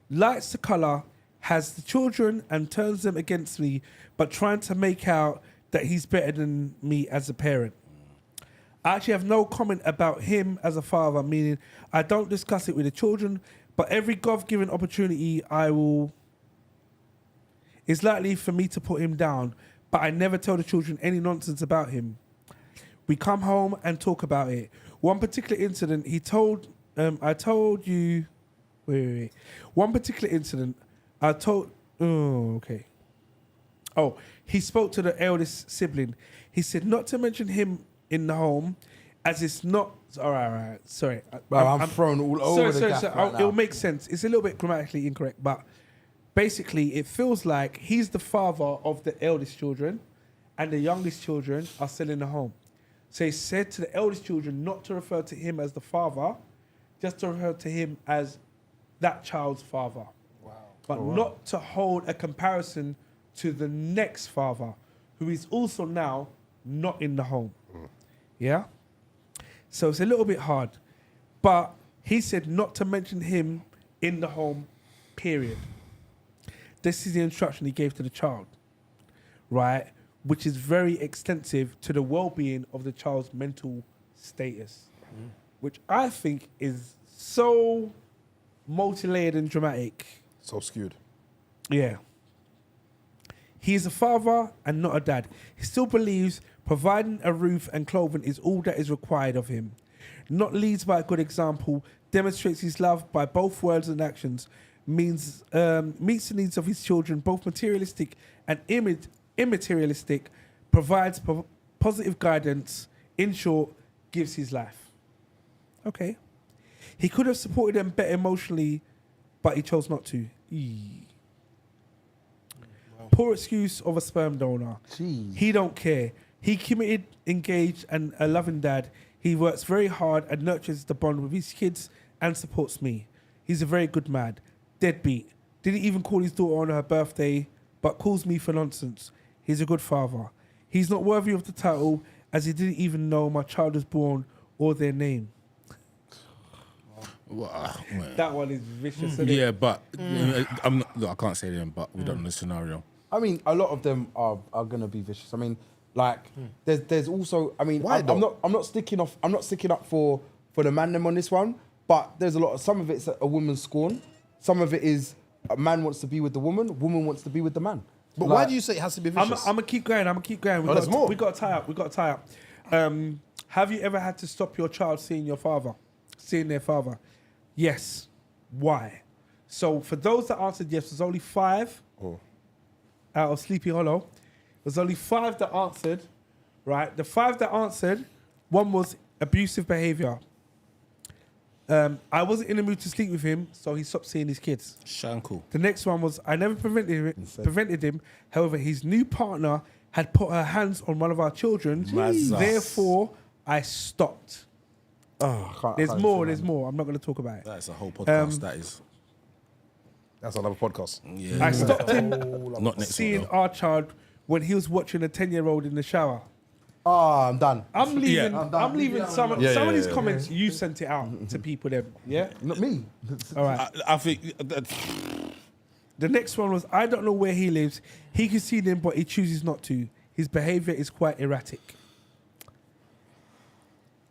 Likes the color, has the children and turns them against me, but trying to make out that he's better than me as a parent. I actually have no comment about him as a father, meaning I don't discuss it with the children, but every God-given opportunity it's likely for me to put him down, but I never tell the children any nonsense about him. We come home and talk about it. One particular incident, I told you, wait. One particular incident, he spoke to the eldest sibling. He said not to mention him in the home, as it's not, all right, sorry. I'm thrown all over the gaff right now. It'll make sense. It's a little bit grammatically incorrect, but basically, it feels like he's the father of the eldest children and the youngest children are still in the home. So he said to the eldest children not to refer to him as the father, just to refer to him as that child's father. Wow. But not to hold a comparison to the next father, who is also now not in the home. Yeah? So it's a little bit hard. But he said not to mention him in the home, period. This is the instruction he gave to the child, right? Which is very extensive to the well-being of the child's mental status, which I think is so multi-layered and dramatic. So skewed. Yeah. He is a father and not a dad. He still believes providing a roof and clothing is all that is required of him. Not leads by a good example, demonstrates his love by both words and actions, meets the needs of his children, both materialistic and immaterialistic, provides positive guidance, in short, gives his life. Okay. He could have supported them better emotionally, but he chose not to. Poor excuse of a sperm donor. Jeez. He don't care. He committed, engaged, and a loving dad. He works very hard and nurtures the bond with his kids and supports me. He's a very good man. Deadbeat. Didn't even call his daughter on her birthday, but calls me for nonsense. He's a good father. He's not worthy of the title, as he didn't even know my child was born or their name. Wow, That one is vicious, isn't it? yeah, but I can't say them, but we don't know the scenario. I mean, a lot of them are gonna be vicious. I mean, like there's also. I mean, I'm not sticking up for the man them on this one. But there's a lot of, some of it's a woman's scorn. Some of it is a man wants to be with the woman wants to be with the man. But why do you say it has to be I'm vicious? gonna keep going. there's more. We got to tie up. Have you ever had to stop your child seeing their father? Yes. Why? So for those that answered yes, there's only 5 out of Sleepy Hollow. There's only 5 that answered, right? The 5 that answered, one was abusive behavior. I wasn't in the mood to sleep with him, so he stopped seeing his kids. Shankle. The next one was I never prevented him. However, his new partner had put her hands on one of our children. Jesus. Therefore, I stopped. Oh, There's more. I'm not going to talk about it. That's a whole podcast. That's another podcast. Yeah. I stopped him Not next seeing one, our child when he was watching a 10-year-old in the shower. Oh, I'm done. I'm leaving. Yeah. I'm leaving some of these yeah. comments. You sent it out to people. Them, yeah. Not me. All right. I think The next one was I don't know where he lives. He can see them, but he chooses not to. His behavior is quite erratic.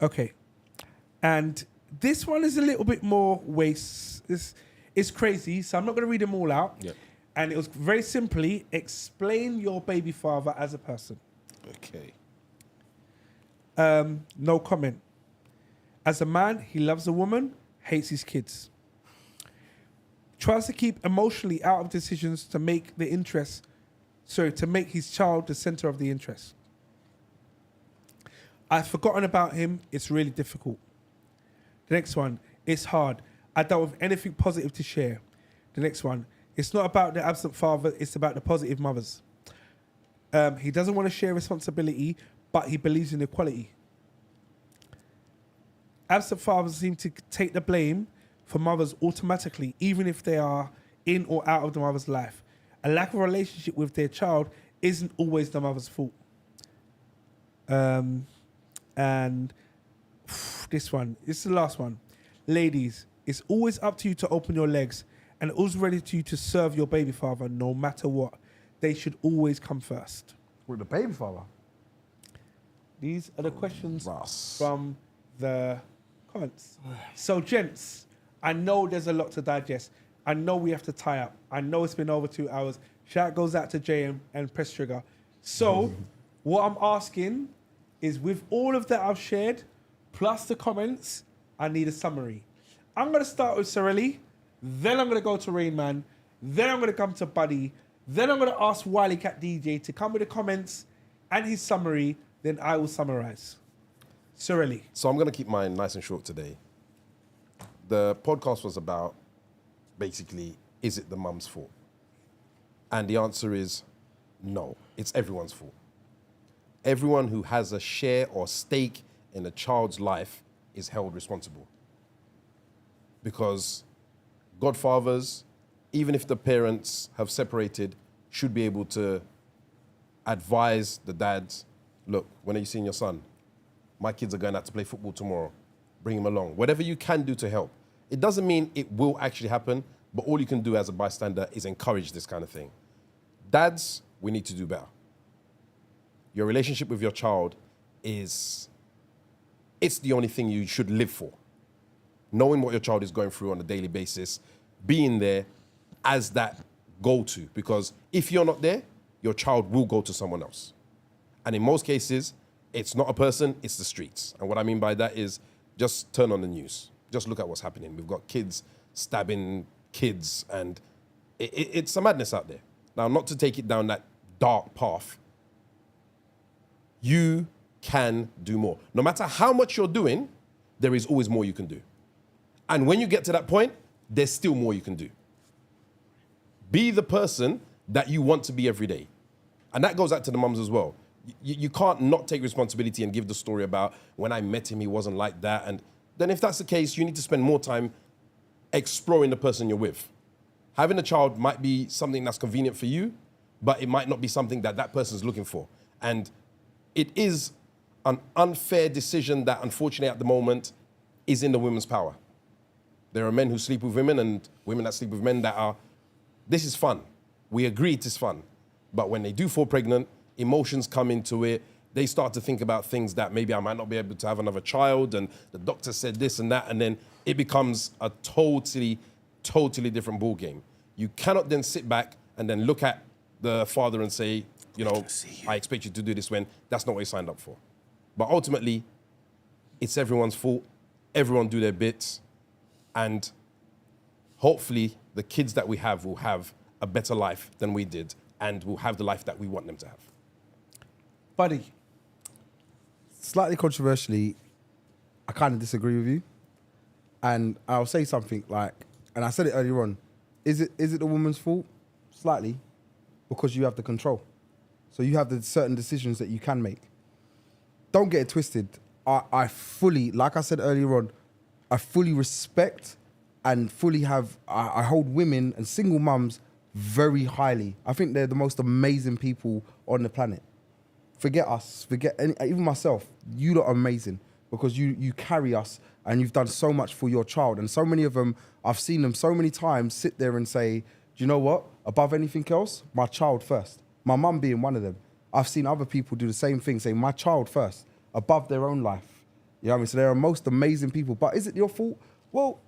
Okay. And this one is a little bit more waste. It's crazy, so I'm not going to read them all out. Yep. And it was very simply explain your baby father as a person. okay. No comment. As a man, he loves a woman, hates his kids. Tries to keep emotionally out of decisions to make to make his child the center of the interest. I've forgotten about him. It's really difficult. The next one, it's hard. I don't have anything positive to share. The next one, it's not about the absent father, it's about the positive mothers. He doesn't want to share responsibility, but he believes in equality. Absent fathers seem to take the blame for mothers automatically, even if they are in or out of the mother's life. A lack of relationship with their child isn't always the mother's fault. And this is the last one. Ladies, it's always up to you to open your legs and always ready to you to serve your baby father no matter what. They should always come first. With the baby father. These are the questions Russ. from the comments. So, gents, I know there's a lot to digest. I know we have to tie up. I know it's been over 2 hours. Shout goes out to JM and Press Trigger. So, what I'm asking is with all of that I've shared, plus the comments, I need a summary. I'm going to start with Sirelli, then I'm going to go to Rain Man, then I'm going to come to Buddy, then I'm going to ask Wileycat DJ to come with the comments and his summary, then I will summarize. Sirelli. So I'm going to keep mine nice and short today. The podcast was about, basically, is it the mum's fault? And the answer is no. It's everyone's fault. Everyone who has a share or stake in a child's life is held responsible. Because godfathers, even if the parents have separated, should be able to advise the dads, look, when are you seeing your son? My kids are going out to play football tomorrow. Bring him along. Whatever you can do to help. It doesn't mean it will actually happen, but all you can do as a bystander is encourage this kind of thing. Dads, we need to do better. Your relationship with your child it's the only thing you should live for. Knowing what your child is going through on a daily basis, being there as that go-to. Because if you're not there, your child will go to someone else. And in most cases, it's not a person, it's the streets. And what I mean by that is just turn on the news. Just look at what's happening. We've got kids stabbing kids, and it's a madness out there. Now, not to take it down that dark path, you can do more. No matter how much you're doing, there is always more you can do. And when you get to that point, there's still more you can do. Be the person that you want to be every day. And that goes out to the mums as well. You can't not take responsibility and give the story about when I met him, he wasn't like that. And then if that's the case, you need to spend more time exploring the person you're with. Having a child might be something that's convenient for you, but it might not be something that that person's looking for. And it is an unfair decision that, unfortunately, at the moment, is in the women's power. There are men who sleep with women and women that sleep with men that are, this is fun. We agree it is fun. But when they do fall pregnant, emotions come into it. They start to think about things that maybe I might not be able to have another child, and the doctor said this and that, and then it becomes a totally different ball game. You cannot then sit back and then look at the father and say, you know, I expect you to do this when that's not what you signed up for. But ultimately, it's everyone's fault. Everyone do their bits. And hopefully the kids that we have will have a better life than we did and will have the life that we want them to have. Buddy. Slightly controversially, I kind of disagree with you. And I'll say something like, and I said it earlier on, is it the woman's fault? Slightly, because you have the control. So you have the certain decisions that you can make. Don't get it twisted. I fully, like I said earlier on, I fully respect and fully have, I hold women and single mums very highly. I think they're the most amazing people on the planet. Forget us, even myself, you lot are amazing because you carry us and you've done so much for your child. And so many of them, I've seen them so many times sit there and say, do you know what? Above anything else, my child first. My mum being one of them. I've seen other people do the same thing, say my child first, above their own life. You know what I mean? So they're most amazing people. But is it your fault? Well,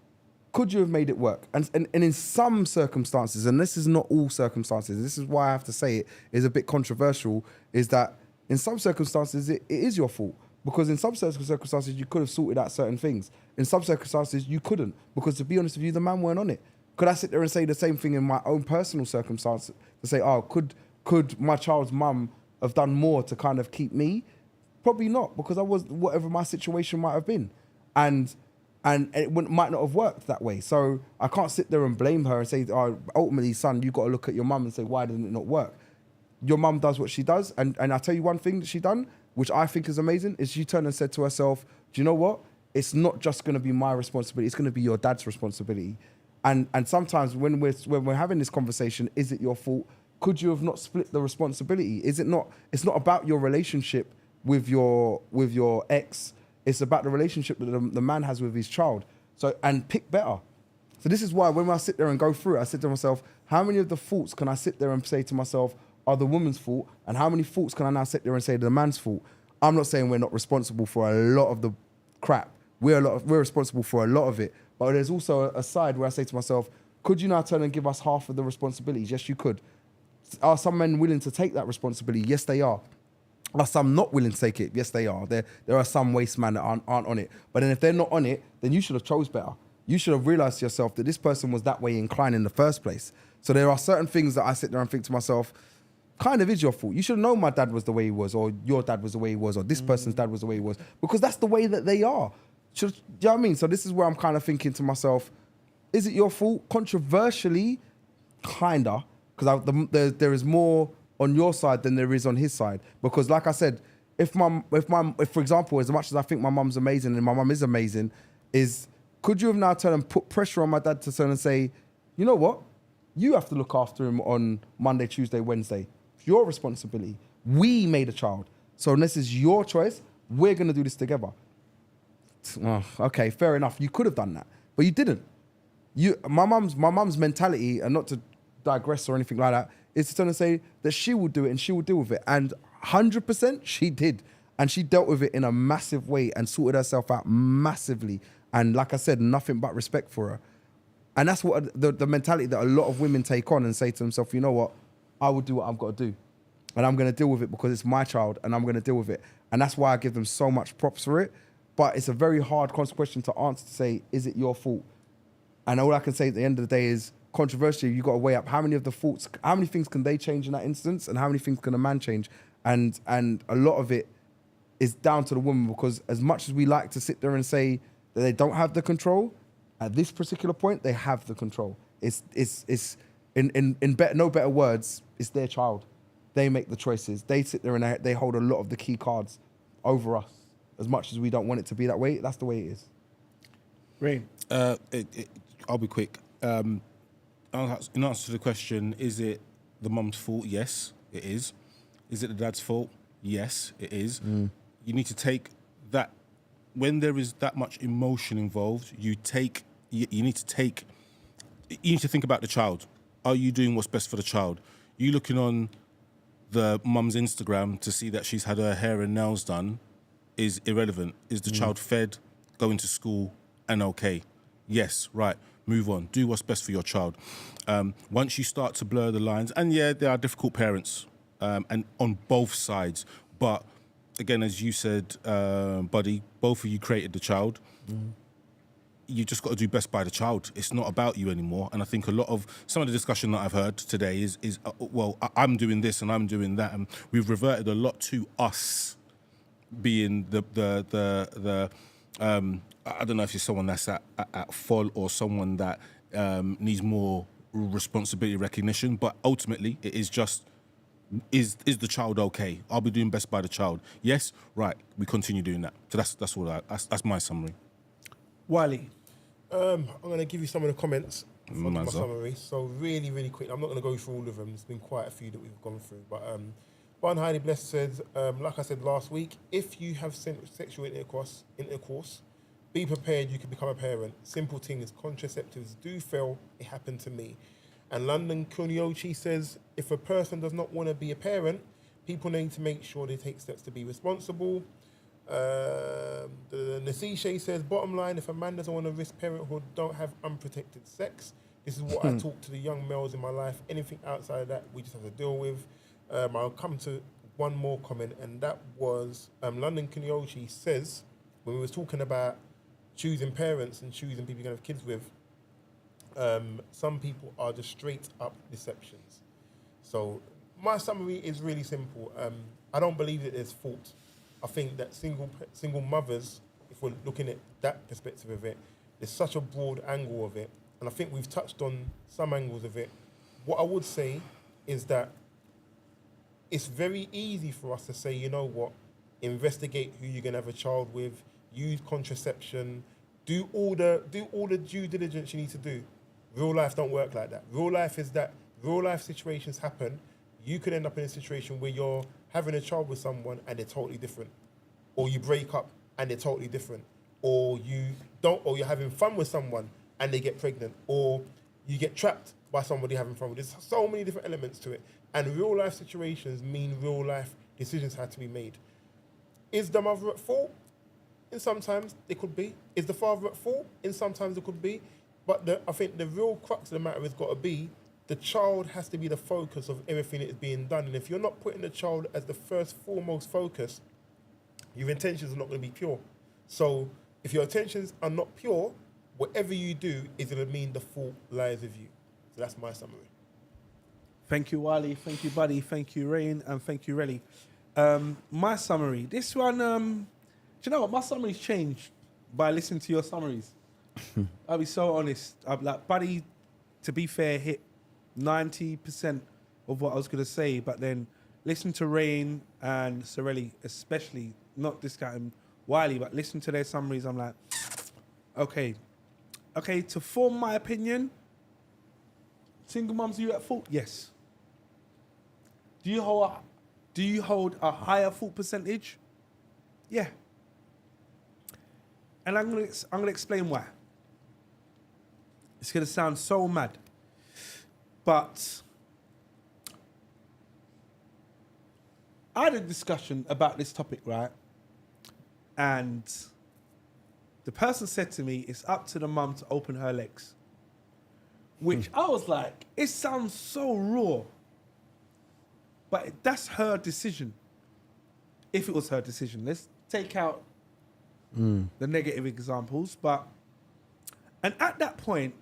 could you have made it work? And in some circumstances, and this is not all circumstances, this is why I have to say it is a bit controversial, is that in some circumstances, it is your fault. Because in some circumstances, you could have sorted out certain things. In some circumstances, you couldn't. Because to be honest with you, the man weren't on it. Could I sit there and say the same thing in my own personal circumstance? To say, oh, could my child's mum have done more to kind of keep me? Probably not, because I was, whatever my situation might have been. And it might not have worked that way. So I can't sit there and blame her and say, oh, ultimately, son, you've got to look at your mum and say, why didn't it not work? Your mum does what she does. And I'll tell you one thing that she done, which I think is amazing, is she turned and said to herself, do you know what? It's not just going to be my responsibility. It's going to be your dad's responsibility. And sometimes when we're having this conversation, is it your fault? Could you have not split the responsibility? Is it not? It's not about your relationship with your ex. It's about the relationship that the man has with his child. So, and pick better. So this is why when I sit there and go through it, I said to myself, how many of the faults can I sit there and say to myself are the woman's fault? And how many faults can I now sit there and say the man's fault? I'm not saying we're not responsible for a lot of the crap. We're responsible for a lot of it. But there's also a side where I say to myself, could you now turn and give us half of the responsibilities? Yes, you could. Are some men willing to take that responsibility? Yes, they are. Are some not willing to take it? Yes, they are. There are some waste men that aren't on it. But then if they're not on it, then you should have chose better. You should have realized to yourself that this person was that way inclined in the first place. So there are certain things that I sit there and think to myself, kind of is your fault. You should have known my dad was the way he was, or your dad was the way he was, or this person's dad was the way he was, because that's the way that they are. Do you know what I mean? So this is where I'm kind of thinking to myself, is it your fault? Controversially, kinda, because there is more on your side than there is on his side. Because like I said, if for example, as much as I think my mum's amazing and my mum is amazing, could you have now turned and put pressure on my dad to turn and say, you know what? You have to look after him on Monday, Tuesday, Wednesday. It's your responsibility. We made a child. So this is your choice. We're going to do this together. Oh, okay, fair enough. You could have done that, but you didn't. My mum's mentality, and not to digress or anything like that, is to turn and say that she will do it and she will deal with it. And 100% she did. And she dealt with it in a massive way and sorted herself out massively. And like I said, nothing but respect for her. And that's what the mentality that a lot of women take on and say to themselves, you know what, I will do what I've got to do. And I'm going to deal with it because it's my child and I'm going to deal with it. And that's why I give them so much props for it. But it's a very hard question to answer, to say, is it your fault? And all I can say at the end of the day is, controversially, you've got to weigh up how many of the faults, how many things can they change in that instance, and how many things can a man change? And a lot of it is down to the woman, because as much as we like to sit there and say that they don't have the control, at this particular point, they have the control. It's no better words, it's their child. They make the choices. They sit there and they hold a lot of the key cards over us. As much as we don't want it to be that way, that's the way it is. Rain. I'll be quick. In answer to the question, is it the mum's fault? Yes, it is. Is it the dad's fault? Yes, it is. You need to take that, when there is that much emotion involved, you need to think about the child. Are you doing what's best for the child? You looking on the mum's Instagram to see that she's had her hair and nails done is irrelevant. Is the child fed, going to school, and okay? Yes, right. Move on. Do what's best for your child. Once you start to blur the lines, and yeah, there are difficult parents, and on both sides. But again, as you said, buddy, both of you created the child. You just got to do best by the child. It's not about you anymore. And I think a lot of some of the discussion that I've heard today is well, I'm doing this and I'm doing that, and we've reverted a lot to us being the I don't know if you're someone that's at fault or someone that needs more responsibility recognition, but ultimately it is just is the child okay? I'll be doing best by the child. Yes, right. We continue doing that. So that's all. That's my summary. Wiley. I'm going to give you some of the comments from my Mazza. summary. So really, really quick. I'm not going to go through all of them. There's been quite a few that we've gone through. But One Highly Blessed says, like I said last week, if you have sexual intercourse, be prepared you could become a parent. Simple thing is contraceptives do fail. It happened to me. And London Kuniochi says, if a person does not want to be a parent, people need to make sure they take steps to be responsible. The Nasishe says, bottom line, if a man doesn't want to risk parenthood, don't have unprotected sex. This is what I talk to the young males in my life. Anything outside of that, we just have to deal with. I'll come to one more comment, and that was London Kuniochi says, when we was talking about choosing parents and choosing people you're going to have kids with, some people are just straight up deceptions. So my summary is really simple. I don't believe that there's fault. I think that single mothers, if we're looking at that perspective of it, there's such a broad angle of it. And I think we've touched on some angles of it. What I would say is that it's very easy for us to say, you know what, investigate who you're going to have a child with, use contraception, do all the due diligence you need to do. Real life don't work like that. Real life is that real life situations happen. You could end up in a situation where you're having a child with someone and they're totally different. Or you break up and they're totally different. Or you're having fun with someone and they get pregnant. Or you get trapped by somebody having fun with. There's so many different elements to it. And real life situations mean real life decisions have to be made. Is the mother at fault? In sometimes it could be. Is the father at fault? In sometimes it could be. But I think the real crux of the matter has got to be the child has to be the focus of everything that is being done. And if you're not putting the child as the first foremost focus, your intentions are not going to be pure. So if your intentions are not pure, whatever you do is going to mean the fault lies with you. So that's my summary. Thank you, Wiley. Thank you, buddy. Thank you, Rain. And thank you, Relly. My summary. This one, do you know what? My summary's changed by listening to your summaries. I'll be so honest. I'm like, buddy, to be fair, hit 90% of what I was going to say. But then listen to Rain and Sirelli, especially, not discounting Wiley, but listen to their summaries. I'm like, okay, to form my opinion, single mums, are you at fault? Yes. Do you hold a higher fault percentage? Yeah. And I'm gonna explain why. It's gonna sound so mad, but I had a discussion about this topic, right? And the person said to me, it's up to the mum to open her legs. Which I was like, it sounds so raw. But that's her decision. If it was her decision. Let's take out the negative examples. And at that point,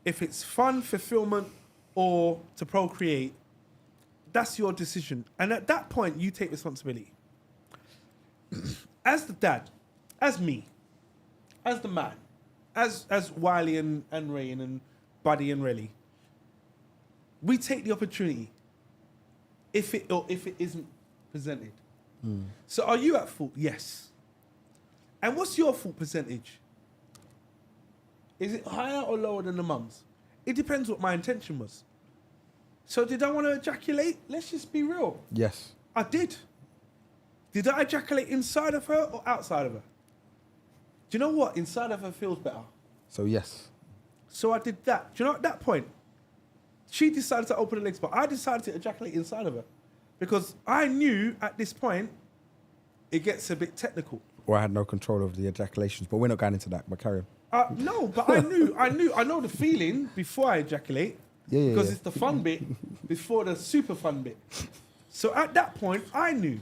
if it's fun, fulfillment, or to procreate, that's your decision. And at that point, you take responsibility. As the dad, as me, as the man, as Wiley and Rain and Buddy and Relly, we take the opportunity if it isn't presented. So are you at fault? Yes. And what's your fault percentage? Is it higher or lower than the mum's? It depends what my intention was. So did I want to ejaculate? Let's just be real. Yes. I did. Did I ejaculate inside of her or outside of her? Do you know what? Inside of her feels better. So yes. So I did that. Do you know at that point, she decided to open her legs, but I decided to ejaculate inside of her. Because I knew at this point, it gets a bit technical. or I had no control over the ejaculations. But we're not going into that. But carry on. No, but I know the feeling before I ejaculate. Yeah, Because yeah. it's the fun bit before the super fun bit. So at that point, I knew.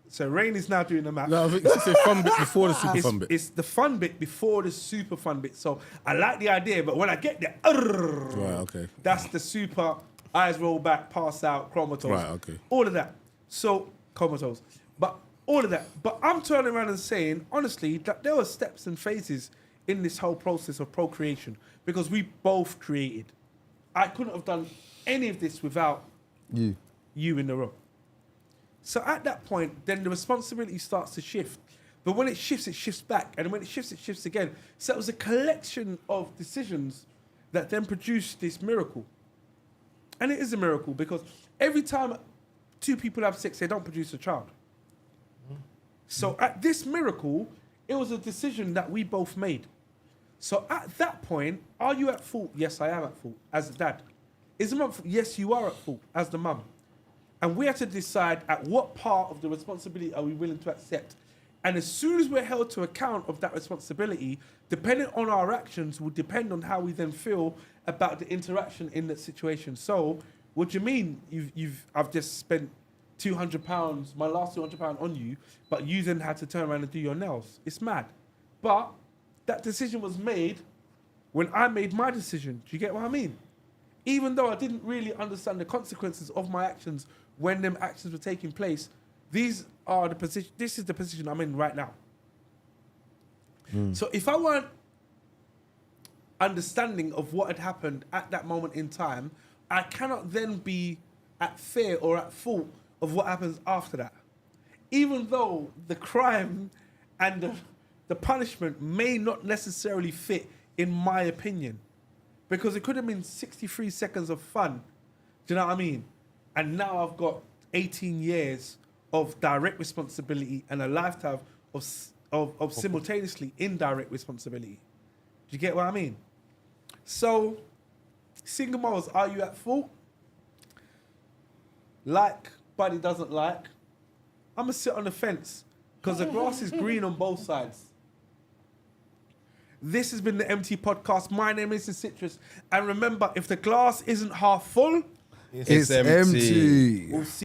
So Rain is now doing the math. No, I think it's a fun bit before the super fun bit. It's the fun bit before the super fun bit. So I like the idea, but when I get there, Right, okay. that's the super eyes roll back, pass out, chromatose. Right, okay. All of that. So comatose. But all of that. But I'm turning around and saying, honestly, that there were steps and phases in this whole process of procreation because we both created. I couldn't have done any of this without you in the room. So at that point, then the responsibility starts to shift. But when it shifts back. And when it shifts again. So it was a collection of decisions that then produced this miracle. And it is a miracle because every time two people have sex, they don't produce a child. So at this miracle, it was a decision that we both made. So at that point, are you at fault? Yes, I am at fault as a dad. Is the mum at fault? Yes, you are at fault as the mum. And we have to decide at what part of the responsibility are we willing to accept. And as soon as we're held to account of that responsibility, depending on our actions will depend on how we then feel about the interaction in that situation. So, what do you mean I've just spent £200, my last £200 on you, but you then had to turn around and do your nails? It's mad. But that decision was made when I made my decision. Do you get what I mean? Even though I didn't really understand the consequences of my actions when them actions were taking place, this is the position I'm in right now. So if I weren't understanding of what had happened at that moment in time, I cannot then be at fear or at fault of what happens after that. Even though the crime and the punishment may not necessarily fit in my opinion. Because it could have been 63 seconds of fun. Do you know what I mean? And now I've got 18 years of direct responsibility and a lifetime of simultaneously indirect responsibility. Do you get what I mean? So, single mothers, are you at fault? Like, buddy doesn't like. I'm going to sit on the fence because the grass is green on both sides. This has been the eMpTy podcast. My name is Citrus. And remember, if the glass isn't half full, It's empty. we'll see